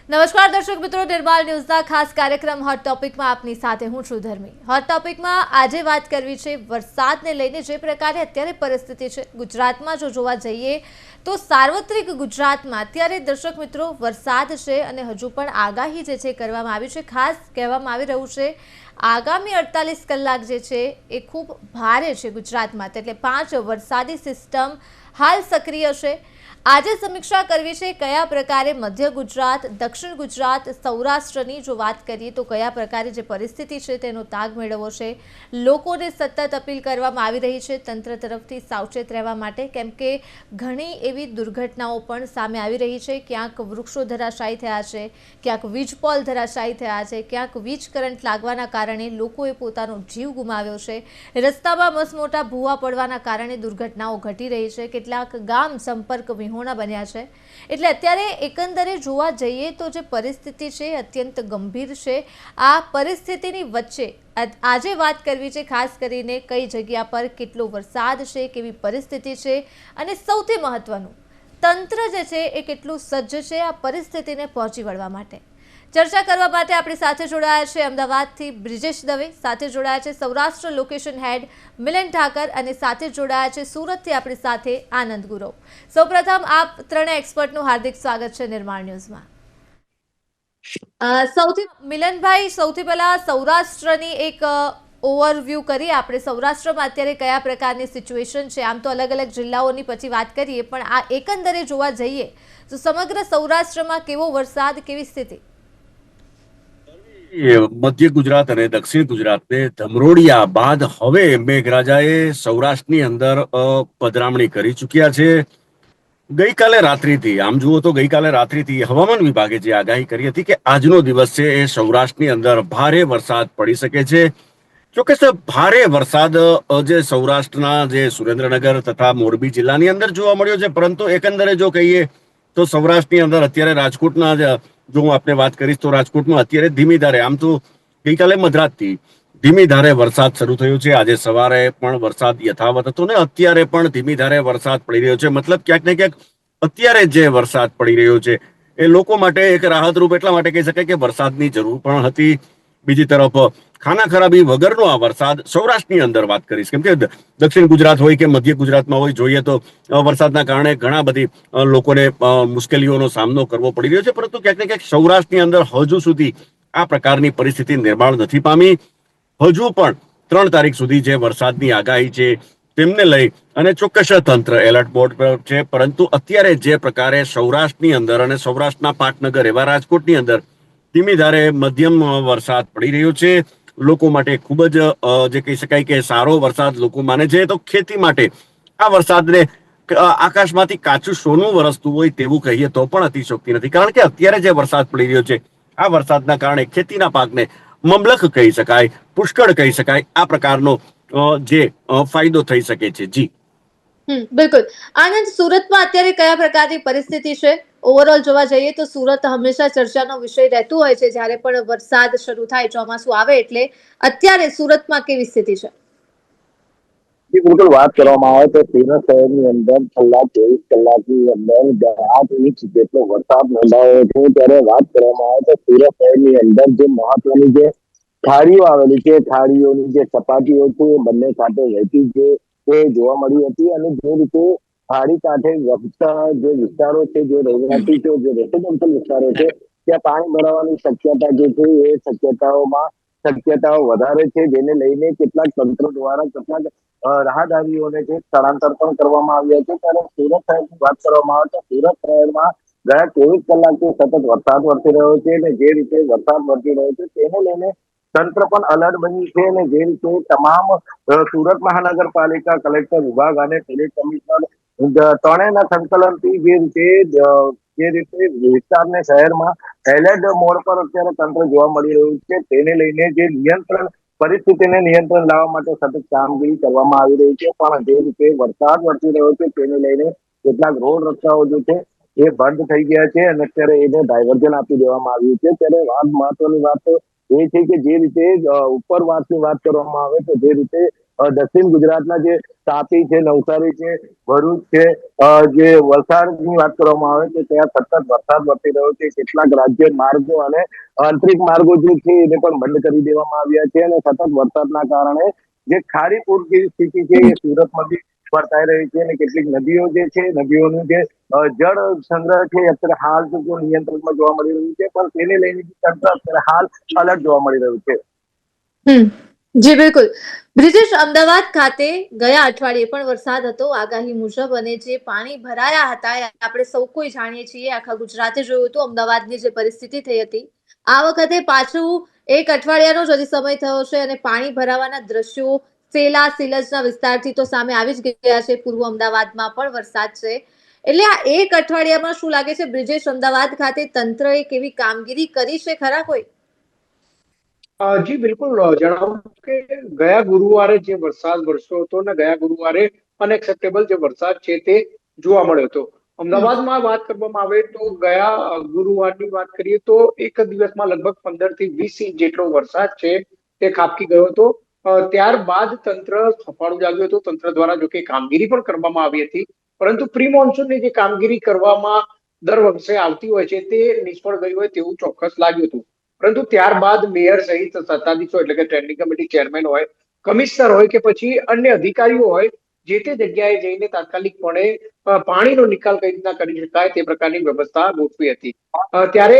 નમસ્કાર દર્શક મિત્રો, નિર્માલ ન્યૂઝના ખાસ કાર્યક્રમ હોટ ટોપિકમાં આપની સાથે હું છું ધર્મી. હોટ ટોપિકમાં આજે વાત કરવી છે વરસાદને લઈને. જે પ્રકારે અત્યારે પરિસ્થિતિ છે ગુજરાતમાં, જો જોવા જઈએ તો સાર્વત્રિક ગુજરાતમાં અત્યારે દર્શક મિત્રો વરસાદ છે અને હજુ પણ આગાહી જે છે કરવામાં આવી છે. ખાસ કહેવામાં આવી રહ્યું છે આગામી 48 કલાક જે છે એ ખૂબ ભારે છે ગુજરાતમાં, એટલે 5 વરસાદી સિસ્ટમ હાલ સક્રિય છે. આજે સમીક્ષા કરવી છે કયા પ્રકારે મધ્ય ગુજરાત, દક્ષિણ ગુજરાત, સૌરાષ્ટ્રની જો વાત કરીએ તો કયા પ્રકારે જે પરિસ્થિતિ છે તેનો તાગ મેળવવો છે. લોકોને સતત અપીલ કરવામાં આવી રહી છે તંત્ર તરફથી સાવચેત રહેવા માટે, કેમ કે ઘણી એવી દુર્ઘટનાઓ પણ સામે આવી રહી છે. ક્યાંક વૃક્ષો ધરાશાયી થયા છે, ક્યાંક વીજ પોલ ધરાશાયી થયા છે, ક્યાંક વીજ કરંટ લાગવાના કારણે લોકોએ પોતાનો જીવ ગુમાવ્યો છે. રસ્તામાં મસમોટા ભૂવા પડવાના કારણે દુર્ઘટનાઓ ઘટી રહી છે. કેટલાક ગામ સંપર્ક હોના બન્યા છે. એટલે અત્યારે એકંદરે જોવા જઈએ તો જે પરિસ્થિતિ છે અત્યંત ગંભીર છે. આ પરિસ્થિતિની વચ્ચે આજે વાત કરવી છે ખાસ કરીને કઈ જગ્યા પર કેટલો વરસાદ છે, કેવી પરિસ્થિતિ છે અને સૌથી મહત્વનું તંત્ર જે છે એ કેટલું સજ્જ છે આ પરિસ્થિતિને પહોંચી વળવા માટે. ચર્ચા કરવા માટે આપણી સાથે જોડાયા છે અમદાવાદથી બ્રિજેશ દવે, સાથે જોડાયા છે સૌરાષ્ટ્ર લોકેશન હેડ મિલન ઠાકર અને સાથે જોડાયા છે સુરતથી આપણી સાથે આનંદ ગુરવ. સૌપ્રથમ આપ ત્રણેય એક્સપર્ટનું હાર્દિક સ્વાગત છે નિર્માણ ન્યૂઝમાં. મિલનભાઈ, સૌથી પહેલા સૌરાષ્ટ્રની એક ઓવરવ્યૂ કરીએ આપણે. સૌરાષ્ટ્રમાં અત્યારે કયા પ્રકારની સિચ્યુએશન છે? આમ તો અલગ અલગ જિલ્લાઓની પછી વાત કરીએ, પણ આ એકંદરે જોવા જઈએ તો સમગ્ર સૌરાષ્ટ્રમાં કેવો વરસાદ, કેવી સ્થિતિ? મધ્ય ગુજરાત અને દક્ષિણ ગુજરાતને ધમરોડિયા બાદ હવે મેઘરાજાએ સૌરાષ્ટ્રની અંદર પધરામણી કરી ચૂક્યા છે. ગઈકાલે રાત્રિથી, આમ જુઓ તો ગઈકાલે રાત્રિથી હવામાન વિભાગે જે આગાહી કરી હતી કે આજનો દિવસ છે એ સૌરાષ્ટ્રની અંદર ભારે વરસાદ પડી શકે છે. જોકે ભારે વરસાદ જે સૌરાષ્ટ્રના જે સુરેન્દ્રનગર તથા મોરબી જિલ્લાની અંદર જોવા મળ્યો છે, પરંતુ એકંદરે જો કહીએ તો સૌરાષ્ટ્રની અંદર અત્યારે રાજકોટના જો હું આપણે વાત કરીશ તો રાજકોટમાં અત્યારે ધીમી ધારે, આમ તો ગઈકાલે મધરાતથી ધીમી ધારે વરસાદ શરૂ થયો છે. આજે સવારે પણ વરસાદ યથાવત હતો ને અત્યારે પણ ધીમી ધારે વરસાદ પડી રહ્યો છે. મતલબ ક્યાંક ને ક્યાંક અત્યારે જે વરસાદ પડી રહ્યો છે એ લોકો માટે એક રાહતરૂપ એટલા માટે કહી શકાય કે વરસાદની જરૂર પણ હતી. બીજી તરફ ખાના ખરાબી વગરનો આ વરસાદ સૌરાષ્ટ્રની અંદર વાત કરીશ, કેમ કે દક્ષિણ ગુજરાત હોય કે મધ્ય ગુજરાતમાં હોય, જોઈએ તો વરસાદના કારણે ઘણા બધી લોકોને મુશ્કેલીઓનો સામનો કરવો પડી રહ્યો છે. પરંતુ ક્યાંક ને ક્યાંક સૌરાષ્ટ્રની અંદર હજુ સુધી આ પ્રકારની પરિસ્થિતિ નિર્માણ નથી પામી. હજુ પણ 3 તારીખ સુધી જે વરસાદની આગાહી છે તેમને લઈ અને ચોક્કસ તંત્ર એલર્ટ મોડ પર છે. પરંતુ અત્યારે જે પ્રકારે સૌરાષ્ટ્રની અંદર અને સૌરાષ્ટ્રના પાટનગર એવા રાજકોટની અંદર ધીમી ધારે મધ્યમ વરસાદ પડી રહ્યો છે, લોકો માટે ખૂબ જ જે કહી શકાય કે સારો વરસાદ લોકો માને છે. તો ખેતી માટે આ વરસાદને આકાશમાંથી કાચું સોનું વરસતું હોય તેવું કહીએ તો પણ અતિશોક્તિ નથી, કારણ કે અત્યારે જે વરસાદ પડી રહ્યો છે આ વરસાદના કારણે ખેતીના પાકને મબલખ કહી શકાય, પુષ્કળ કહી શકાય, આ પ્રકારનો જે ફાયદો થઈ શકે છે. જી બિલકુલ. આનંદ, સુરતમાં અત્યારે કયા પ્રકારની પરિસ્થિતિ છે? ઓવરઓલ જોવા જઈએ તો સુરત હંમેશા ચર્ચાનો વિષય રહેતું હોય છે જ્યારે પણ વરસાદ શરૂ થાય, ચોમાસું આવે એટલે. અત્યારે સુરતમાં કેવી સ્થિતિ છે? બિલકુલ, વાત કરવામાં આવે તો સુરત શહેરની અંદર છેલ્લા 24 કલાકની અંદર 8 ઇંચ જેટલો વરસાદ નોંધાયો છે. ત્યારે વાત કરવામાં આવે તો સુરત શહેરની અંદર જે મહત્વની જે ખાડીઓ આવેલી છે, ખાડીઓની જે સપાટીઓ છે એ બંને સાથે વહેતી છે એ જોવા મળી હતી. અને જે રીતે ખાડી કાંઠે વસતા જે વિસ્તારો છે, જે રહેવાસી છે, જે રેસિડેન્શિયલ વિસ્તારો છે, ત્યાં પાણી ભરાવાની શક્યતા જે છે એ શક્યતાઓ વધારે છે, જેને લઈને કેટલાક તંત્ર દ્વારા કેટલાક રાહદારીઓને જે સ્થળાંતર પણ કરવામાં આવ્યા છે. ત્યારે સુરત શહેરની વાત કરવામાં આવે તો સુરત શહેરમાં ગયા 24 કલાકથી સતત વરસાદ વરસી રહ્યો છે. અને જે રીતે વરસાદ વરસી રહ્યો છે તેને લઈને તંત્ર પણ અલર્ટ બન્યું છે. અને જે રીતે તમામ સુરત મહાનગરપાલિકા, કલેક્ટર વિભાગ અને પોલીસ કમિશનર ત્રણેયના સંકલનથી જે રીતે વિસ્તારને શહેરમાં એલર્ટ મોડ પર અત્યારે તંત્ર જોવા મળી રહ્યું છે, તેને લઈને જે પરિસ્થિતિને નિયંત્રણ લાવવા માટે સતત કામગીરી કરવામાં આવી રહી છે. પણ જે રીતે વરસાદ વરસી રહ્યો છે તેને લઈને કેટલાક રોડ રસ્તાઓ જે છે એ બંધ થઈ ગયા છે અને અત્યારે એને ડાયવર્ઝન આપી દેવામાં આવ્યું છે. ત્યારે મહત્વની વાત એ છે કે જે રીતે ઉપરવાસની વાત કરવામાં આવે તો જે રીતે દક્ષિણ ગુજરાતના જે તાપી છે, નવસારી છે, ભરૂચ છે, જે વલસાડની વાત કરવામાં આવે તો ત્યાં સતત વરસાદ વરસી રહ્યો છે. કેટલાક રાજ્ય માર્ગો અને આંતરિક માર્ગો જે છે એને પણ બંધ કરી દેવામાં આવ્યા છે અને સતત વરસાદના કારણે જે ખાડી પૂર જેવી સ્થિતિ છે એ સુરતમાં બી વર્તાઈ રહી છે અને કેટલીક નદીઓ જે છે, નદીઓનું જે જળ સંગ્રહ છે અત્યારે હાલ તો નિયંત્રણમાં જોવા મળી રહ્યું છે, પણ તેને લઈને તંત્ર અત્યારે હાલ અલર્ટ જોવા મળી રહ્યું છે. જી બિલકુલ. બ્રિજેશ, અમદાવાદ ખાતે ગયા અઠવાડિયે પણ વરસાદ હતો આગાહી મુજબ, અને જે પાણી ભરાયા હતા એ આપણે સૌ કોઈ જાણીએ છીએ, આખા ગુજરાતે જોયું હતું અમદાવાદની જે પરિસ્થિતિ થઈ હતી. આ વખતે પાછું એક અઠવાડિયાનો જ હજી સમય થયો છે અને પાણી ભરાવાના દ્રશ્યો સેલા સિલજના વિસ્તારથી તો સામે આવી જ ગયા છે. પૂર્વ અમદાવાદમાં પણ વરસાદ છે. એટલે આ એક અઠવાડિયામાં શું લાગે છે બ્રિજેશ, અમદાવાદ ખાતે તંત્રએ કેવી કામગીરી કરી છે ખરા કોઈ? જી બિલકુલ, જણાવું કે ગયા ગુરુવારે જે વરસાદ વરસ્યો હતો ને ગયા ગુરુવારે અનએક્સેપ્ટેબલ જે વરસાદ છે તે જોવા મળ્યો હતો. અમદાવાદમાં વાત કરવામાં આવે તો ગયા ગુરુવારની વાત કરીએ તો એક દિવસમાં લગભગ 15 થી 20 ઇંચ જેટલો વરસાદ છે તે ખાબકી ગયો હતો. ત્યારબાદ તંત્ર સફાળું જાગ્યું હતું. તંત્ર દ્વારા જો કે કામગીરી પણ કરવામાં આવી હતી, પરંતુ પ્રી મોન્સૂનની જે કામગીરી કરવામાં દર વર્ષે આવતી હોય છે તે નિષ્ફળ ગઈ હોય તેવું ચોક્કસ લાગ્યું હતું. પરંતુ ત્યારબાદ મેયર સહિત સત્તાધીશો એટલે કે સ્ટેન્ડિંગ કમિટી ચેરમેન હોય, કમિશનર હોય કે પછી અન્ય અધિકારીઓ હોય, જે તે જગ્યાએ જઈને તાત્કાલિકપણે પાણીનો નિકાલ કઈ રીતના કરી શકાય તે પ્રકારની વ્યવસ્થા ગોઠવી હતી. ત્યારે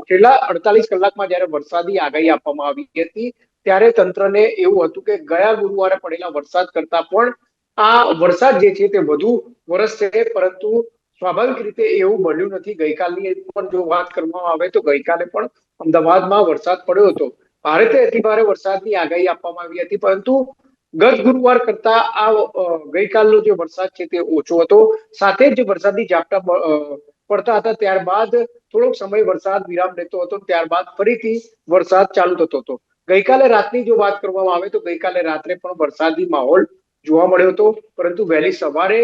છેલ્લા 48 કલાકમાં જયારે વરસાદી આગાહી આપવામાં આવી હતી ત્યારે તંત્રને એવું હતું કે ગયા ગુરુવારે પડેલા વરસાદ કરતા પણ આ વરસાદ જે છે તે વધુ વરસશે, પરંતુ સ્વાભાવિક રીતે એવું બન્યું નથી. ગઈકાલની પણ જો વાત કરવામાં આવે તો ગઈકાલે પણ અમદાવાદમાં વરસાદ પડ્યો હતો. ભારેથી અતિભારે વરસાદની આગાહી આપવામાં આવી હતી, પરંતુ ગત ગુરુવાર કરતા આ ગઈકાલનો જે વરસાદ છે તે ઓછો હતો. સાથે જ વરસાદી ઝાપટા પડતા હતા, ત્યારબાદ થોડોક સમય વરસાદ વિરામ લેતો હતો, ત્યારબાદ ફરીથી વરસાદ ચાલુ થતો હતો. ગઈકાલે રાતની જો વાત કરવામાં આવે તો ગઈકાલે રાત્રે પણ વરસાદી માહોલ જોવા મળ્યો હતો, પરંતુ વહેલી સવારે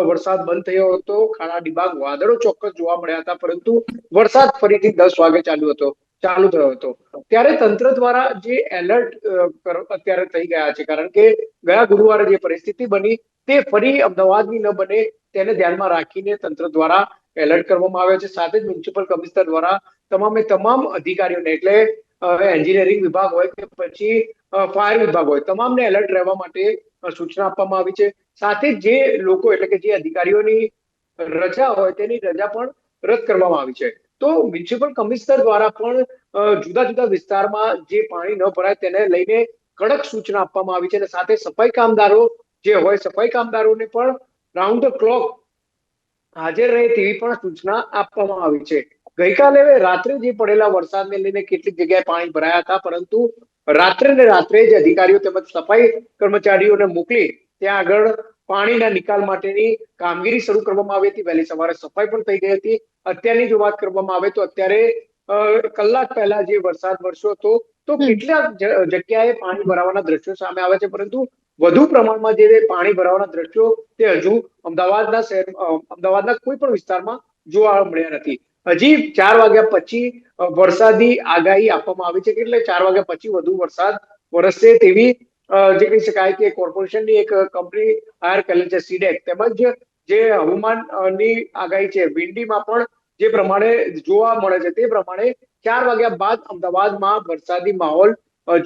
વરસાદ બંધ થયો હતો. ખાડા ડિબાંગ વાદળો ચોક્કસ જોવા મળ્યા હતા, પરંતુ વરસાદ ફરીથી 10 વાગે ચાલુ થયો હતો. ત્યારે તંત્ર દ્વારા જે એલર્ટ અત્યારે થઈ ગયા છે, કારણ કે ગયા ગુરુવારે જે પરિસ્થિતિ બની તે ફરી અમદાવાદની ન બને તેને ધ્યાનમાં રાખીને તંત્ર દ્વારા એલર્ટ કરવામાં આવ્યો છે. સાથે જ મ્યુનિસિપલ કમિશનર દ્વારા તમામે તમામ અધિકારીઓને, એટલે એન્જિનિયરિંગ વિભાગ હોય કે પછી ફાયર વિભાગ હોય, તમામને એલર્ટ રહેવા માટે સૂચના આપવામાં આવી છે. સાથે જે લોકો એટલે કે જે અધિકારીઓની રજા હોય તેની રજા પણ રદ કરવામાં આવી છે. તો મ્યુનિસિપલ કમિશનર દ્વારા પણ જુદા જુદા વિસ્તારમાં જે પાણી ન ભરાય તેને લઈને કડક સૂચના આપવામાં આવી છે. અને સાથે સફાઈ કામદારો જે હોય, સફાઈ કામદારોને પણ રાઉન્ડ ધ ક્લોક હાજર રહે તેવી પણ સૂચના આપવામાં આવી છે. ગઈકાલે રાત્રે જે પડેલા વરસાદને લઈને કેટલીક જગ્યાએ પાણી ભરાયા હતા, પરંતુ રાત્રે ને રાત્રે જ અધિકારીઓ તેમજ સફાઈ કર્મચારીઓને મોકલી ત્યાં આગળ પાણીના નિકાલ માટેની કામગીરી શરૂ કરવામાં આવી હતી. વહેલી સવારે સફાઈ પણ થઈ ગઈ હતી. અત્યારની જો વાત કરવામાં આવે તો અત્યારે કલાક પહેલા જે વરસાદ વરસ્યો હતો તો કેટલાક જગ્યાએ પાણી ભરાવાના દ્રશ્યો સામે આવે છે, પરંતુ વધુ પ્રમાણમાં જે પાણી ભરાવાના દ્રશ્યો તે હજુ અમદાવાદના કોઈ પણ વિસ્તારમાં જોવા મળ્યા નથી. હજી 4 વાગ્યા પછી વરસાદી આગાહી આપવામાં આવી છે, એટલે 4 વાગ્યા પછી વધુ વરસાદ વરસશે તેવી જે કહી શકાય કે કોર્પોરેશનની એક કંપની હાયર કરેલ છે, સીડેક, તેમજ જે હવામાનની આગાહી છે વિંડીમાં પણ જે પ્રમાણે જોવા મળે છે તે પ્રમાણે 4 વાગ્યા બાદ અમદાવાદમાં વરસાદી માહોલ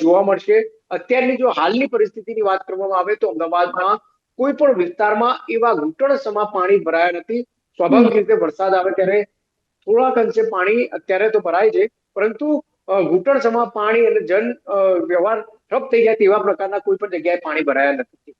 જોવા મળશે. અત્યારની જો હાલની પરિસ્થિતિની વાત કરવામાં આવે તો અમદાવાદમાં કોઈ પણ વિસ્તારમાં એવા ઘૂંટણસમા પાણી ભરાયા નથી. સ્વાભાવિક રીતે વરસાદ આવે ત્યારે થોડાક અંશે પાણી અત્યારે તો ભરાય છે, પરંતુ ઘૂંટણસમા પાણી અને જન વ્યવહાર ઠપ થઈ જાય તેવા પ્રકારના કોઈ પણ જગ્યાએ પાણી ભરાયા નથી.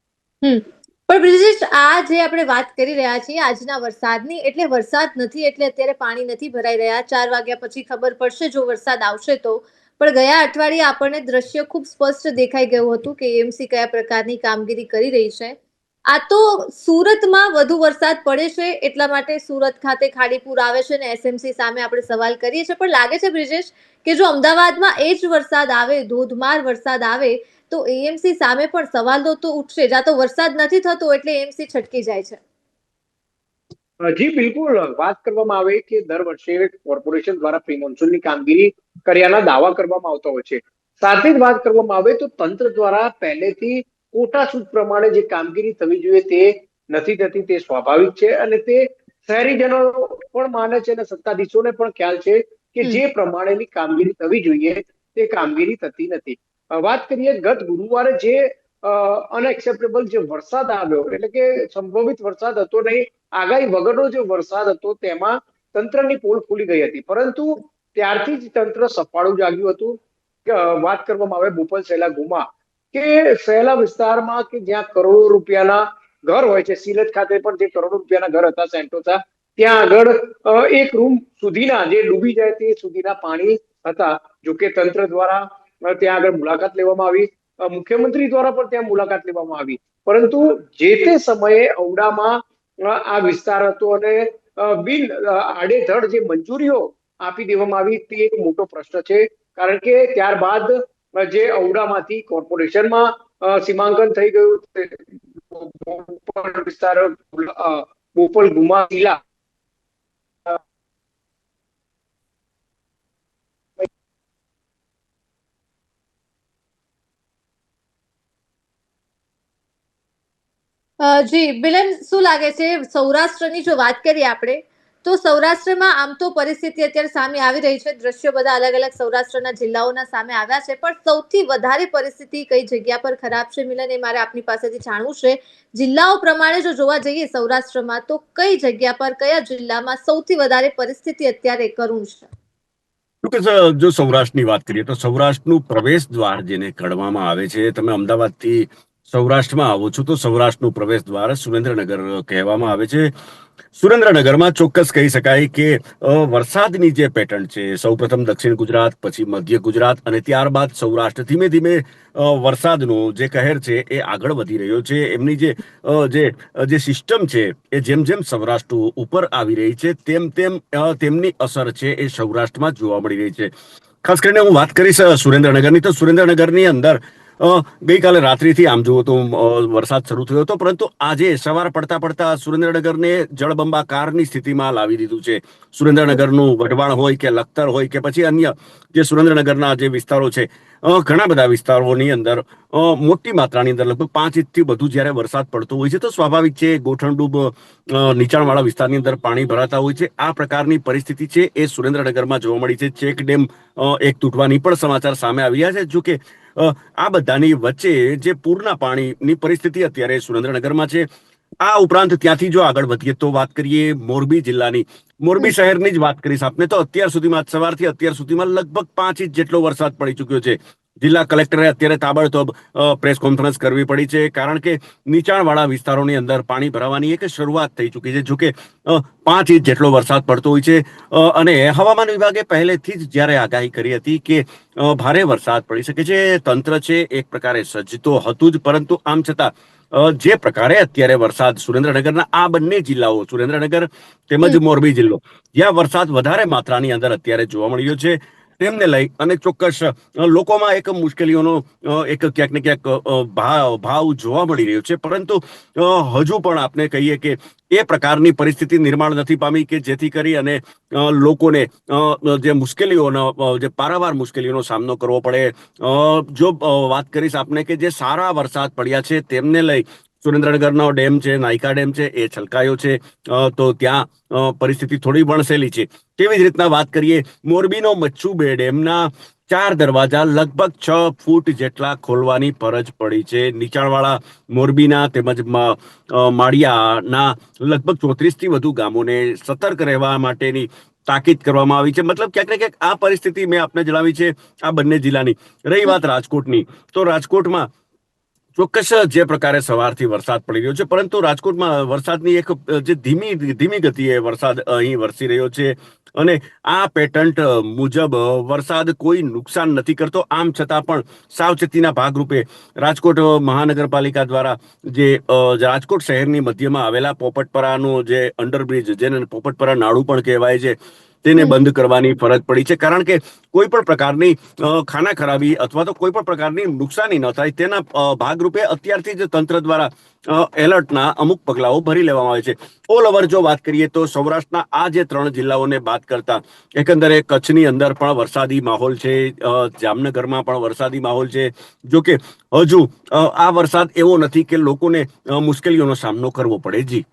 પણ બ્રિજેશ, આ જે આપણે વાત કરી રહ્યા છીએ આજના વરસાદની, એટલે વરસાદ નથી એટલે અત્યારે પાણી નથી ભરાઈ રહ્યા. 4 વાગ્યા પછી ખબર પડશે જો વરસાદ આવશે તો. પણ ગયા અઠવાડિયે આપણને દ્રશ્ય ખૂબ સ્પષ્ટ દેખાઈ ગયું હતું કે એએમસી કયા પ્રકારની કામગીરી કરી રહી છે. આ તો સુરતમાં વધુ વરસાદ પડે છે એટલા માટે સુરત ખાતે ખાડીપુર આવે છે ને એસએમસી સામે આપણે સવાલ કરીએ છીએ, પણ લાગે છે બ્રિજેશ કે જો અમદાવાદમાં એ જ વરસાદ આવે, ધોધમાર વરસાદ આવે, તો એએમસી સામે પણ સવાલો તો ઉઠશે જ. આ તો વરસાદ નથી થતો એટલે એએમસી છટકી જાય છે. જી બિલકુલ, વાત કરવામાં આવે કે દર વર્ષે કોર્પોરેશન દ્વારા પ્રી મોન્સૂનની કામગીરી કર્યાના દાવા કરવામાં આવતા હોય છે. સાથે જ વાત કરવામાં આવે તો તંત્ર દ્વારા પહેલેથી કોટાસૂદ પ્રમાણે જે કામગીરી થવી જોઈએ તે નથી થતી, તે સ્વાભાવિક છે અને તે શહેરીજનો પણ માને છે અને સત્તાધીશોને પણ ખ્યાલ છે કે જે પ્રમાણેની કામગીરી થવી જોઈએ તે કામગીરી થતી નથી. વાત કરીએ ગત ગુરુવારે જે અનએક્સેપ્ટેબલ જે વરસાદ આવ્યો, એટલે કે સંભવિત વરસાદ હતો નહીં, આગાહી વગરનો જે વરસાદ હતો તેમાં તંત્રની પોલ ખુલી ગઈ હતી, પરંતુ ત્યારથી જ તંત્ર સફાળું જાગ્યું હતું. વાત કરવામાં આવે બોપલ સહેલા ગુમા કે સહેલા વિસ્તારમાં કે જ્યાં કરોડો રૂપિયાના ઘર હોય છે, સિલજ ખાતે પણ જે કરોડો રૂપિયાના ઘર હતા સેન્ટોસા, ત્યાં આગળ એક રૂમ સુધીના જે ડૂબી જાય તે સુધીના પાણી હતા. જોકે તંત્ર દ્વારા ત્યાં આગળ મુલાકાત લેવામાં આવી, મુખ્યમંત્રી દ્વારા પણ ત્યાં મુલાકાત લેવામાં આવી, પરંતુ જે તે સમયે ઔડામાં આ વિસ્તાર હતો અને બિન આડેધડ જે મંજૂરીઓ આપી દેવામાં આવી તે એક મોટો પ્રશ્ન છે. કારણ કે ત્યારબાદ જે ઔડામાંથી કોર્પોરેશનમાં સીમાંકન થઈ ગયું વિસ્તાર બોપલ ગુમા જિલ્લા જી બિલેન, શું લાગે છે સૌરાષ્ટ્રની જો વાત કરીએ આપણે તો સૌરાષ્ટ્રમાં આમ તો પરિસ્થિતિ અત્યારે સામે આવી રહી છે, દ્રશ્યો બધા અલગ અલગ સૌરાષ્ટ્રના જિલ્લાઓના સામે આવ્યા છે, પણ સૌથી વધારે પરિસ્થિતિ કઈ જગ્યા પર ખરાબ છે મિલન, એ મારે આપની પાસેથી જાણવું છે. જિલ્લાઓ પ્રમાણે જો જોવા જઈએ સૌરાષ્ટ્રમાં તો કઈ જગ્યા પર, કયા જિલ્લામાં સૌથી વધારે પરિસ્થિતિ અત્યારે કરુણ છે? જો સૌરાષ્ટ્રની વાત કરીએ તો સૌરાષ્ટ્રનું પ્રવેશ દ્વાર જેને કહેવામાં આવે છે, તમે અમદાવાદથી સૌરાષ્ટ્રમાં આવો છો તો સૌરાષ્ટ્રનું પ્રવેશ દ્વાર સુરેન્દ્રનગર કહેવામાં આવે છે. સુરેન્દ્રનગરમાં ચોક્કસ કહી શકાય કે વરસાદની જે પેટર્ન છે, સૌપ્રથમ દક્ષિણ ગુજરાત, પછી મધ્ય ગુજરાત અને ત્યારબાદ સૌરાષ્ટ્ર, ધીમે ધીમે વરસાદનો જે કહેર છે એ આગળ વધી રહ્યો છે. એમની જે સિસ્ટમ છે એ જેમ જેમ સૌરાષ્ટ્ર ઉપર આવી રહી છે તેમ તેમ તેમની અસર છે એ સૌરાષ્ટ્રમાં જોવા મળી રહી છે. ખાસ કરીને હું વાત કરીશ સુરેન્દ્રનગરની, તો સુરેન્દ્રનગરની અંદર ગઈકાલે રાત્રિથી આમ જુઓ તો વરસાદ શરૂ થયો હતો, પરંતુ આજે સવાર પડતા પડતા સુરેન્દ્રનગરને જળબંબાકારની સ્થિતિમાં લાવી દીધું છે. સુરેન્દ્રનગરનું વઢવાણ હોય કે લખતર હોય કે પછી અન્ય જે સુરેન્દ્રનગરના જે વિસ્તારો છે, ઘણા બધા વિસ્તારોની અંદર મોટી માત્રાની અંદર લગભગ 5 ઇંચથી વધુ જ્યારે વરસાદ પડતો હોય છે તો સ્વાભાવિક છે ગોઠણડૂબ નીચાણવાળા વિસ્તારની અંદર પાણી ભરાતા હોય છે. આ પ્રકારની પરિસ્થિતિ છે એ સુરેન્દ્રનગરમાં જોવા મળી છે. ચેક ડેમ એક તૂટવાની પણ સમાચાર સામે આવ્યા છે. જો કે આ બધાની વચ્ચે જે પૂરના પાણીની પરિસ્થિતિ અત્યારે સુરેન્દ્રનગરમાં છે. આ ઉપરાંત ત્યાંથી જો આગળ વધીએ તો વાત કરીએ મોરબી જિલ્લાની, મોરબી શહેરની જ વાત કરીશ આપને, તો અત્યાર સુધીમાં સવારથી અત્યાર સુધીમાં લગભગ 5 ઇંચ જેટલો વરસાદ પડી ચુક્યો છે. જિલ્લા કલેક્ટરે અત્યારે તાબડતોબ પ્રેસ કોન્ફરન્સ કરવી પડી છે, કારણ કે નીચાણવાળા વિસ્તારોની અંદર પાણી ભરાવાની એક શરૂઆત થઈ ચૂકી છે. જોકે 5 ઇંચ જેટલો વરસાદ પડતો હોય છે અને હવામાન વિભાગે પહેલેથી જ જ્યારે આગાહી કરી હતી કે ભારે વરસાદ પડી શકે છે, તંત્ર છે એક પ્રકારે સજ્જ તો હતું જ, પરંતુ આમ છતાં જે પ્રકારે અત્યારે વરસાદ સુરેન્દ્રનગરના આ બંને જિલ્લાઓ, સુરેન્દ્રનગર તેમજ મોરબી જિલ્લો, જ્યાં વરસાદ વધારે માત્રાની અંદર અત્યારે જોવા મળ્યો છે, તેમને લઈ અને ચોક્કસ લોકોમાં એક મુશ્કેલીઓનો એક ક્યાંક ને ક્યાંક ભાવ જોવા મળી રહ્યો છે. પરંતુ હજુ પણ આપણે કહીએ કે એ પ્રકારની પરિસ્થિતિ નિર્માણ નથી પામી કે જેથી કરી અને લોકોને જે મુશ્કેલીઓનો, જે પારાવાર મુશ્કેલીઓનો સામનો કરવો પડે. જો વાત કરીશ આપને કે જે સારા વરસાદ પડ્યા છે તેમને લઈ સુરેન્દ્રનગરનો ડેમ છે, નાયકા ડેમ છે, એ છલકાયો છે, તો ત્યાં પરિસ્થિતિ થોડી વણસેલી છે. તેવી જ રીતના વાત કરીએ મોરબીનો મચ્છુ બે ડેમના 4 દરવાજા લગભગ 6 ફૂટ જેટલા ખોલવાની ફરજ પડી છે. નીચાણવાળા મોરબીના તેમજ માળિયાના લગભગ 34 થી વધુ ગામોને સતર્ક રહેવા માટેની તાકીદ કરવામાં આવી છે. મતલબ ક્યાંક ને ક્યાંક આ પરિસ્થિતિ મેં આપને જણાવી છે આ બંને જિલ્લાની. રહી વાત રાજકોટની, તો રાજકોટમાં ચોક્કસ જે પ્રકારે સવારથી વરસાદ પડી રહ્યો છે, પરંતુ રાજકોટમાં વરસાદની એક જે ધીમી ગતિએ વરસાદ અહીં વરસી રહ્યો છે અને આ પેટર્ન મુજબ વરસાદ કોઈ નુકસાન નથી કરતો. આમ છતાં પણ સાવચેતીના ભાગરૂપે રાજકોટ મહાનગરપાલિકા દ્વારા જે રાજકોટ શહેરની મધ્યમાં આવેલા પોપટપરાનો જે અંડરબ્રિજ, જેને પોપટપરા નાળું પણ કહેવાય છે, તેને બંધ કરવાની ફરજ પડી છે. કારણ કે કોઈ પણ પ્રકારની ખાના ખરાબી અથવા તો કોઈ પણ પ્રકારની નુકસાની ન થાય તેના ભાગરૂપે અત્યારથી જ તંત્ર દ્વારા એલર્ટના અમુક પગલાઓ ભરી લેવામાં આવે છે. ઓલ ઓવર જો વાત કરીએ તો સૌરાષ્ટ્રના આ જે 3 જિલ્લાઓને બાદ કરતા એકંદરે કચ્છની અંદર પણ વરસાદી માહોલ છે, જામનગરમાં પણ વરસાદી માહોલ છે. જો કે હજુ આ વરસાદ એવો નથી કે લોકોને મુશ્કેલીઓનો સામનો કરવો પડે. જી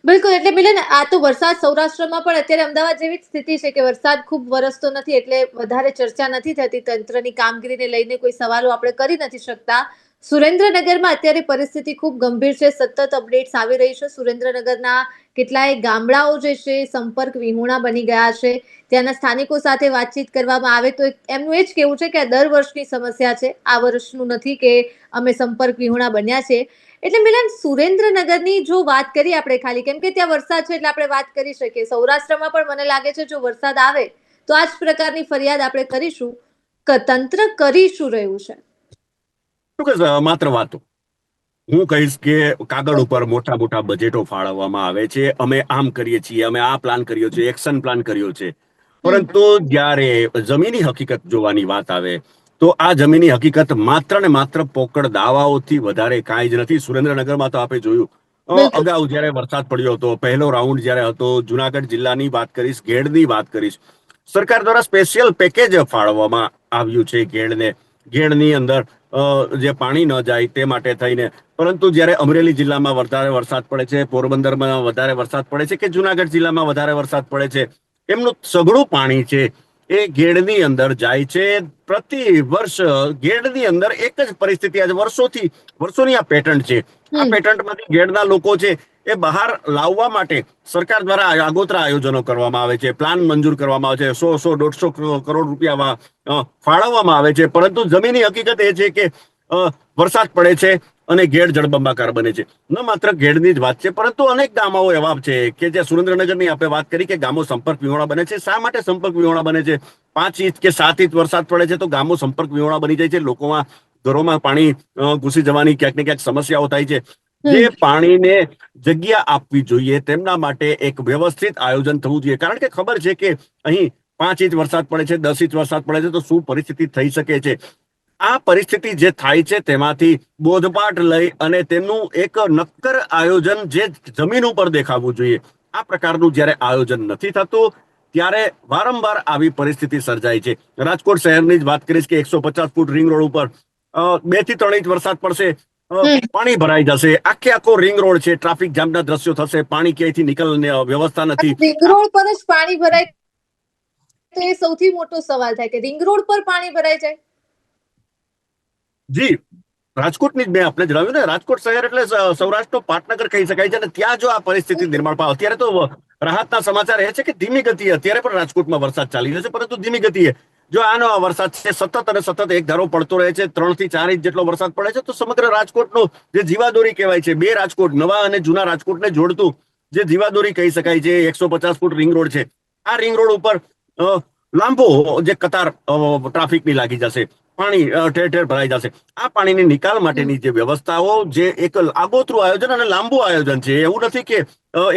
બિલકુલ. એટલે મિલન, આ તો વરસાદ સૌરાષ્ટ્રમાં પણ અત્યારે અમદાવાદ જેવી જ સ્થિતિ છે કે વરસાદ ખૂબ વરસતો નથી, એટલે વધારે ચર્ચા નથી થતી. તંત્રની કામગીરીને લઈને કોઈ સવાલો આપણે કરી નથી શકતા. સુરેન્દ્રનગરમાં અત્યારે પરિસ્થિતિ ખૂબ ગંભીર છે. સતત અપડેટ્સ આવી રહી છે. સુરેન્દ્રનગરના કેટલાય ગામડાઓ જે છે સંપર્ક વિહોણા બની ગયા છે. ત્યાંના સ્થાનિકો સાથે વાતચીત કરવામાં આવે તો એમનું એ જ કહેવું છે કે આ દર વર્ષની સમસ્યા છે, આ વર્ષનું નથી કે અમે સંપર્ક વિહોણા બન્યા છે. એટલે મિલન, સુરેન્દ્રનગરની જો વાત કરીએ આપણે, ખાલી કેમ કે ત્યાં વરસાદ છે એટલે આપણે વાત કરી શકીએ. સૌરાષ્ટ્રમાં પણ મને લાગે છે જો વરસાદ આવે તો આ જ પ્રકારની ફરિયાદ આપણે કરીશું. તંત્ર કરી શું રહ્યું છે? માત્ર વાતો. હું કહીશ કે કાગળ ઉપર મોટા મોટા બજેટો ફાળવવામાં આવે છે. અમે આમ કરીએ છીએ, અમે આ પ્લાન કર્યો છે, એક્શન પ્લાન કર્યો છે. પરંતુ જ્યારે જમીની હકીકત જોવાની વાત આવે તો આ જમીની હકીકત માત્ર ને માત્ર પોકળ દાવાઓથી વધારે કાંઈ જ નથી. સુરેન્દ્રનગરમાં તો આપણે જોયું અગાઉ જ્યારે વરસાદ પડ્યો હતો, પહેલો રાઉન્ડ જ્યારે હતો, જુનાગઢ જિલ્લાની વાત કરીશ, ઘેડની વાત કરીશ, સરકાર દ્વારા સ્પેશિયલ પેકેજ ફાળવવામાં આવ્યું છે ઘેડની અંદર જે પાણી ન જાય તે માટે થઈને. પરંતુ જ્યારે અમરેલી જિલ્લામાં વધારે વરસાદ પડે છે, પોરબંદરમાં વધારે વરસાદ પડે છે કે જુનાગઢ જિલ્લામાં વધારે વરસાદ પડે છે, એમનું સઘળું પાણી છે એ ઘેડની અંદર જાય છે. પ્રતિ વર્ષ ઘેડની અંદર એક જ પરિસ્થિતિ, આજે વર્ષોની આ પેટર્ન છે. આ પેટર્નમાંથી ઘેડના લોકો છે એ બહાર લાવવા માટે સરકાર દ્વારા આગોતરા આયોજનો કરવામાં આવે છે, પ્લાન મંજૂર કરવામાં આવે છે, 100-150 કરોડ રૂપિયા ફાળવવામાં આવે છે. પરંતુ જમીની હકીકત એ છે કે વરસાદ પડે છે અને ઘેડ જળબંબાકાર બને છે. ન માત્ર ઘેડની જ વાત છે, પરંતુ અનેક ગામો એવા છે કે જે સુરેન્દ્રનગરની આપણે વાત કરી કે ગામો સંપર્ક વિહોણા બને છે. શા માટે સંપર્ક વિહોણા બને છે? 5 ઇંચ કે 7 ઇંચ વરસાદ પડે છે તો ગામો સંપર્ક વિહોણા બની જાય છે. લોકોમાં ઘરોમાં પાણી ઘૂસી જવાની ક્યાંક ને ક્યાંક સમસ્યાઓ થાય છે. જે પાણીને જગ્યા આપવી જોઈએ તેમના માટે એક વ્યવસ્થિત આયોજન થવું જોઈએ. કારણ કે ખબર છે કે અહીં 5 ઇંચ વરસાદ પડે છે, 10 ઇંચ વરસાદ પડે છે તો શું પરિસ્થિતિ થઈ શકે છે. આ પરિસ્થિતિ જે થાય છે તેમાંથી બોધપાઠ લઈ અને તેમનું એક નક્કર આયોજન જે જમીન ઉપર દેખાવું જોઈએ, આ પ્રકારનું જ્યારે આયોજન નથી થતું ત્યારે વારંવાર આવી પરિસ્થિતિ સર્જાય છે. રાજકોટ શહેરની જ વાત કરીશ કે 150 ફૂટ રિંગ રોડ ઉપર 2 થી 3 ઇંચ વરસાદ પડશે, પાણી ભરાઈ જશે. આખો રિંગ રોડ છે, ટ્રાફિક જામના દ્રશ્યો થશે, પાણી ક્યાંયથી નીકળવાની વ્યવસ્થા નથી. રિંગ રોડ પર જ પાણી ભરાય તો એ સૌથી મોટો સવાલ થાય કે રિંગ રોડ પર પાણી ભરાઈ જાય. જી, રાજકોટની જ મેં આપણે જણાવ્યું ને, રાજકોટ શહેર એટલે સૌરાષ્ટ્રનો પાટનગર કહી શકાય છે. અને ત્યાં જો આ પરિસ્થિતિ નિર્માણ પામે, અત્યારે તો રાહતના સમાચાર એ છે કે ધીમી ગતિએ અત્યારે પણ રાજકોટમાં વરસાદ ચાલી રહ્યો છે, પરંતુ ધીમી ગતિએ. જો આનો વરસાદ છે સતત અને સતત એક ધારો પડતો રહે છે, 3 થી 4 ઇંચ જેટલો વરસાદ પડે છે, તો સમગ્ર રાજકોટનો જે જીવાદોરી કહેવાય છે, 2 રાજકોટ, નવા અને જૂના રાજકોટને જોડતું જે જીવાદોરી કહી શકાય છે, 150 ફૂટ રિંગ રોડ છે. આ રિંગ રોડ ઉપર લાંબો જે કતાર ટ્રાફિકની લાગી જશે, પાણી ઠેર ઠેર ભરાઈ જશે. આ પાણીની નિકાલ માટેની જે વ્યવસ્થાઓ, જે એક આગોતરું આયોજન અને લાંબુ આયોજન છે, એવું નથી કે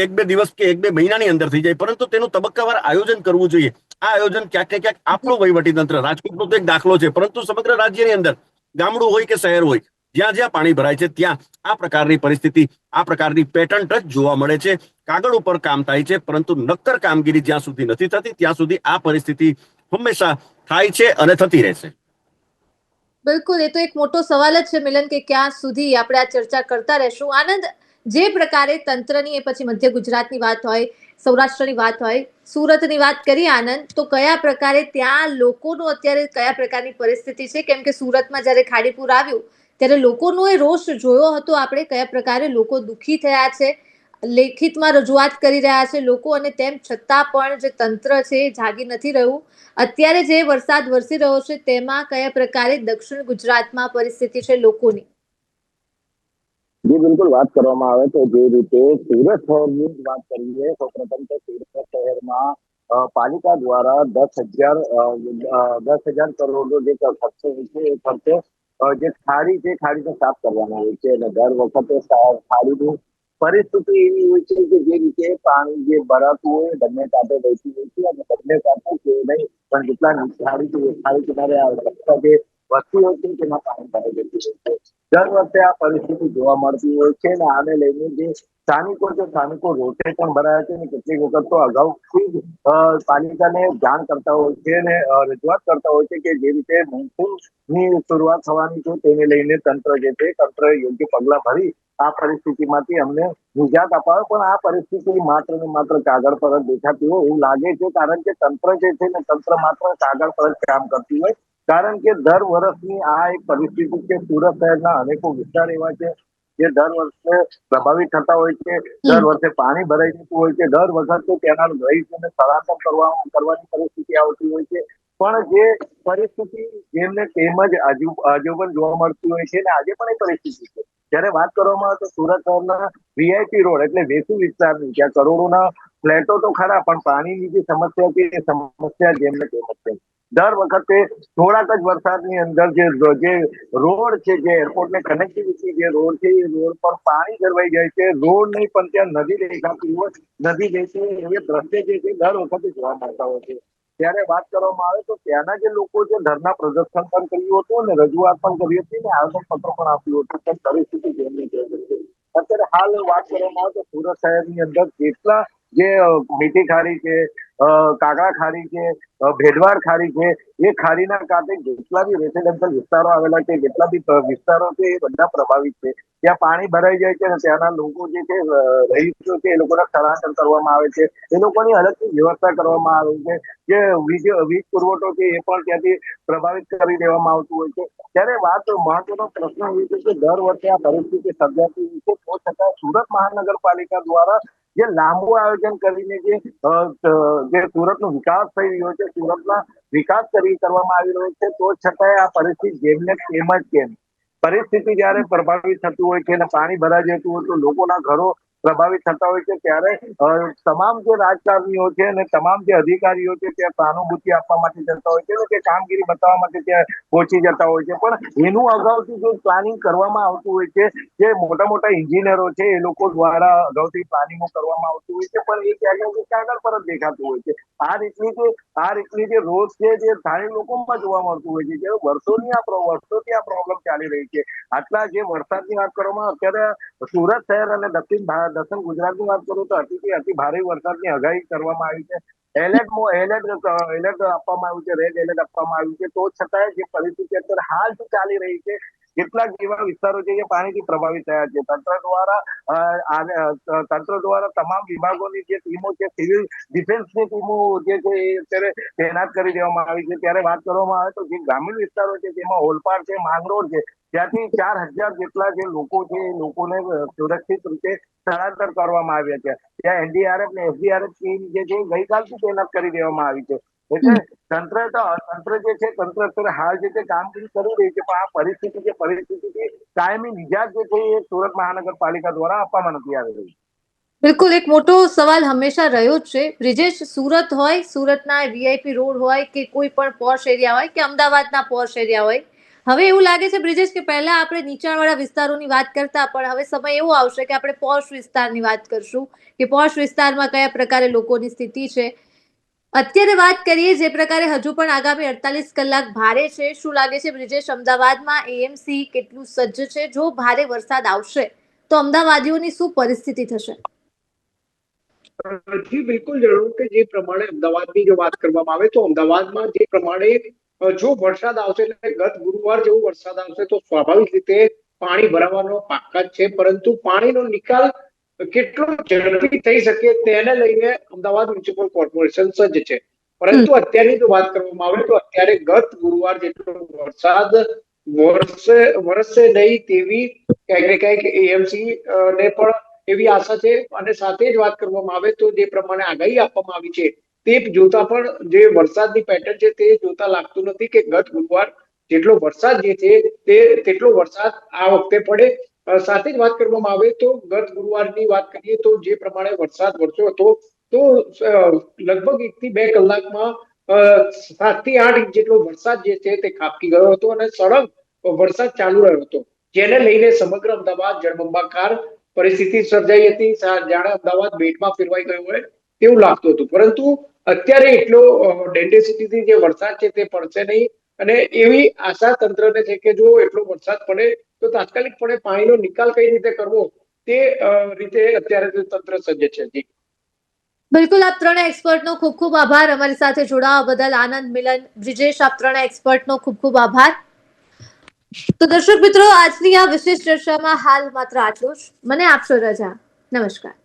1-2 દિવસ કે 1-2 મહિનાની અંદર થઈ જાય, પરંતુ તેનું તબક્કાવાર આયોજન કરવું જોઈએ. આ આયોજન ક્યાંક ને ક્યાંક આપણું વહીવટીતંત્ર, રાજકોટનો તો એક દાખલો છે, પરંતુ સમગ્ર રાજ્યની અંદર ગામડું હોય કે શહેર હોય, જ્યાં જ્યાં પાણી ભરાય છે ત્યાં આ પ્રકારની પરિસ્થિતિ, આ પ્રકારની પેટર્ન જ જોવા મળે છે. કાગળ ઉપર કામ થાય છે, પરંતુ નક્કર કામગીરી જ્યાં સુધી નથી થતી ત્યાં સુધી આ પરિસ્થિતિ હંમેશા થાય છે અને થતી રહેશે. બિલકુલ, એ તો એક મોટો સવાલ જ છે મિલન કે ક્યાં સુધી આપણે આ ચર્ચા કરતા રહેશું. આનંદ, જે પ્રકારે તંત્રની, એ પછી મધ્ય ગુજરાતની વાત હોય, સૌરાષ્ટ્રની વાત હોય, સુરતની વાત કરીએ આનંદ, તો કયા પ્રકારે ત્યાં લોકોનો અત્યારે કયા પ્રકારની પરિસ્થિતિ છે? કેમ કે સુરતમાં જ્યારે ખાડીપુર આવ્યું ત્યારે લોકોનો એ રોષ જોયો હતો આપણે, કયા પ્રકારે લોકો દુઃખી થયા છે, લેખિતમાં રજૂઆત કરી રહ્યા છે લોકો, અને તેમ છતાં પણ જે તંત્ર છે એ જાગી નથી રહ્યું. અત્યારે જે વરસાદ વરસી રહ્યો છે તેમાં કયા પ્રકારે દક્ષિણ ગુજરાતમાં પરિસ્થિતિ છે લોકોની? જી બિલકુલ, વાત કરવામાં આવે તો જે રીતે સુરત શહેરની જ વાત કરીએ, સૌપ્રથમ તો સુરત શહેરમાં પાલિકા દ્વારા 10,000 કરોડનો જે ખર્ચો હોય છે એ ખર્ચે જે ખાડી છે, ખાડીને સાફ કરવામાં આવે છે અને દર વખતે ખાડીનું પરિસ્થિતિ એવી હોય છે કે જે રીતે પાણી જે ભરાતું હોય બંને કાંઠે વહેતું હોય છે અને બંને કાંઠે કે નહીં પણ જેટલા ખાડી કિનારે રસ્તા જે વસ્તી હોય છે તેમાં પાણી ભરાઈ જતું હોય છે. દર વર્ષે આ પરિસ્થિતિ જોવા મળતી હોય છે અને આને લઈને જે સ્થાનિકો છે સ્થાનિકો રોષે પણ ભરાયા છે અને કેટલીક વખત તો અગાઉથી જ પાલિકાને જાણ કરતા હોય છે અને રજૂઆત કરતા હોય છે કે જે રીતે મોન્સૂનની શરૂઆત થવાની છે તેને લઈને તંત્ર જે છે તંત્ર યોગ્ય પગલાં ભરી આ પરિસ્થિતિમાંથી અમને નિજાત અપાવે, પણ આ પરિસ્થિતિ માત્ર ને માત્ર કાગળ પર જ દેખાતી હોય એવું લાગે છે, કારણ કે તંત્ર જે છે ને તંત્ર માત્ર કાગળ પર જ કામ કરતી હોય. કારણ કે દર વર્ષની આ એક પરિસ્થિતિ છે. સુરત શહેરના અનેકો વિસ્તાર એવા છે જે દર વર્ષે પ્રભાવિત થતા હોય છે, દર વર્ષે પાણી ભરાઈ જતું હોય છે, દર વખતે તેના રહીશોને સ્થળાંતર કરવાની પરિસ્થિતિ આવતી હોય છે. પણ જે પરિસ્થિતિ જેમને તેમજ હજુ પણ જોવા મળતી હોય છે ને આજે પણ એ પરિસ્થિતિ છે. જયારે વાત કરવામાં આવે તો સુરત શહેરના વીઆઈપી રોડ એટલે વેસુ વિસ્તારની ત્યાં કરોડોના ફ્લેટો તો ખરા પણ પાણીની જે સમસ્યા છે એ સમસ્યા જેમને તેમ જ છે. દર વખતે થોડાક જ વરસાદની અંદર જે રોડ છે, જે એરપોર્ટને કનેક્ટિવિટી જે રોડ છે એ રોડ પર પાણી ભરવાઈ જાય છે. રોડ નહીં પણ ત્યાં નદી દેખાતી હોય, નદી દેખે એવી દ્રશ્ય જે છે દર વખતે જોવા મળતા હોય છે. ત્યારે વાત કરવામાં આવે તો ત્યાંના જે લોકો છે ધરના પ્રદર્શન પણ કર્યું હતું અને રજૂઆત પણ કરી હતી ને આવેદન પત્ર પણ આપ્યું હતું, પણ પરિસ્થિતિ જેમની તેમ છે. અત્યારે હાલ વાત કરવામાં આવે તો સુરત શહેરની અંદર જેટલા જે મીઠી ખાડી છે, કાગડા ખાડી છે, ભેડવાડ ખાડી છે, એ ખાડીના કાંઠે જેટલા બી રેસિડેન્શિયલ વિસ્તારો આવેલા છે, જેટલા બી વિસ્તારો છે એ બધા પ્રભાવિત છે. ત્યાં પાણી ભરાઈ જાય છે અને ત્યાંના લોકો જે છે રહીશો છે એ લોકોના સ્થળાંતર કરવામાં આવે છે, એ લોકોની અલગથી વ્યવસ્થા કરવામાં આવે છે. જે વીજ પુરવઠો છે એ પણ ત્યાંથી પ્રભાવિત કરી દેવામાં આવતું હોય છે. ત્યારે વાત મહત્વનો પ્રશ્ન એ છે કે દર વર્ષે આ પરિસ્થિતિ સર્જાતી હોય છે, તો છતાં સુરત મહાનગરપાલિકા દ્વારા જે લાંબુ આયોજન કરીને જે સુરતનો વિકાસ થઈ રહ્યો છે, સુરતના વિકાસ કરવામાં આવી રહ્યો છે, તો છતાંય આ પરિસ્થિતિ જેમને તેમ જ કેમ. પરિસ્થિતિ જયારે પ્રભાવિત થતું હોય છે અને પાણી ભરાઈ જતું હોય તો લોકોના ઘરો પ્રભાવિત થતા હોય છે, ત્યારે તમામ જે રાજકારણીઓ છે અને તમામ જે અધિકારીઓ છે ત્યાં સહાનુભૂતિ આપવા માટે જતા હોય છે કે કામગીરી બતાવવા માટે ત્યાં પહોંચી જતા હોય છે. પણ એનું અગાઉથી જે પ્લાનિંગ કરવામાં આવતું હોય છે, જે મોટા મોટા ઇન્જિનિયરો છે એ લોકો દ્વારા અગાઉથી પ્લાનિંગો કરવામાં આવતું હોય છે, પણ એ ક્યાંક કાગળ પર જ દેખાતું હોય છે. આ રીતની જે રોજ છે જે સ્થાનિક લોકોમાં જોવા મળતું હોય છે, જે વર્ષોથી આ પ્રોબ્લેમ ચાલી રહી છે. આટલા જે વરસાદની વાત કરવામાં અત્યારે સુરત શહેર અને દક્ષિણ ગુજરાતની વાત કરું તો અતિ ભારે વરસાદની આગાહી કરવામાં આવી છે. એલર્ટ આપવામાં આવ્યું છે, રેડ એલર્ટ આપવામાં આવ્યું છે, તો છતાંય જે પરિસ્થિતિ અત્યારે હાલ ચાલી રહી છે, કેટલાક એવા વિસ્તારો છે જે પાણીથી પ્રભાવિત થયા છે. તંત્ર દ્વારા તમામ વિભાગોની જે ટીમો છે, સિવિલ ડિફેન્સની ટીમો જે છે એ અત્યારે તૈનાત કરી દેવામાં આવી છે. ત્યારે વાત કરવામાં આવે તો જે ગ્રામીણ વિસ્તારો છે તેમાં ઓલપાડ છે, માંગરોળ છે, ત્યાંથી 4,000 જેટલા જે લોકો છે એ લોકોને સુરક્ષિત રીતે સ્થળાંતર કરવામાં આવ્યા છે. ત્યાં એનડીઆરએફ ને એસડીઆરએફ ટીમ જે છે ગઈકાલથી તૈનાત કરી દેવામાં આવી છે. એટલે તંત્ર જે છે તંત્ર અત્યારે હાલ જે કામગીરી કરી રહી છે, પણ આ પરિસ્થિતિ કાયમી નિજાત જે છે એ સુરત મહાનગરપાલિકા દ્વારા આપવામાં નથી આવી રહી. બિલકુલ, એક મોટો સવાલ હંમેશા રહ્યો જ છે બ્રિજેશ, સુરત હોય, સુરતના વીઆઈપી રોડ હોય કે કોઈ પણ પોશ એરિયા હોય કે અમદાવાદના પોશ એરિયા હોય, હવે એવું લાગે છે બ્રિજેશ કે પહેલા આપણે નીચાણવાળા વિસ્તારોની વાત કરતા, પણ હવે સમય એવો આવશે કે આપણે પોશ વિસ્તારની વાત કરશું કે પોશ વિસ્તારમાં કયા પ્રકારે લોકોની સ્થિતિ છે. અત્યારે વાત કરીએ જે પ્રકારે હજુ પણ આગામી 48 કલાક ભારે છે, શું લાગે છે બ્રિજેશ, અમદાવાદમાં એએમસી કેટલું સજ્જ છે? જો ભારે વરસાદ આવશે તો અમદાવાદીઓની શું પરિસ્થિતિ થશે? જી બિલકુલ જરૂર કે જે પ્રમાણે અમદાવાદની જો વાત કરવામાં આવે તો અમદાવાદમાં જે પ્રમાણે જો વરસાદ આવશે એટલે ગત ગુરુવાર જેવો વરસાદ આવશે તો સ્વાભાવિક રીતે પાણી ભરાવાનો તાકાત છે, પરંતુ પાણીનો નિકાલ કેટલો ઝડપી થઈ શકે તેને લઈને અમદાવાદ મ્યુનિસિપલ કોર્પોરેશન સજ્જ છે. પરંતુ અત્યારની જો વાત કરવામાં આવે તો અત્યારે ગત ગુરુવાર જેટલો વરસાદ વરસશે નહીં તેવી ક્યાંક ને ક્યાંક એએમસી ને પણ એવી આશા છે. અને સાથે જ વાત કરવામાં આવે તો જે પ્રમાણે આગાહી આપવામાં આવી છે તે જોતા પણ જે વરસાદની પેટર્ન છે તે જોતા લાગતું નથી કે ગત ગુરુવાર જેટલો વરસાદ જે છે તેટલો વરસાદ આ વખતે પડે. સાથે જ વાત કરવામાં આવે તો ગત ગુરુવારની વાત કરીએ તો જે પ્રમાણે વરસાદ વરસ્યો હતો તો લગભગ 1 થી 2 કલાકમાં 7 થી 8 ઇંચ જેટલો વરસાદ જે છે તે ખાબકી ગયો હતો અને સળંગ વરસાદ ચાલુ રહ્યો હતો, જેને લઈને સમગ્ર અમદાવાદ જળબંબાકાર પરિસ્થિતિ સર્જાઈ હતી, જાણે અમદાવાદ બેટમાં ફેરવાઈ ગયું હોય તેવું લાગતું હતું. પરંતુ અત્યારે એટલો ડેન્સિટીથી જે વરસાદ છે તે પડશે નહીં, અને એવી આશા તંત્રને છે કે જો એટલો વરસાદ પડે તો તાત્કાલિકપણે પાણીનો નિકાલ કઈ રીતે કરવો તે રીતે અત્યારે તંત્ર સજ્જ છે. જી બિલકુલ, આપ ત્રણેય એક્સપર્ટનો ખૂબ ખૂબ આભાર. અમારી સાથે જોડાવા બદલ આનંદ, મિલન, બ્રિજેશ, આપ ત્રણેય એક્સપર્ટનો ખૂબ ખૂબ આભાર. તો દર્શક મિત્રો, આજની આ વિશેષ ચર્ચામાં હાલ માત્ર આટલું જ. મને આપશો રજા. નમસ્કાર.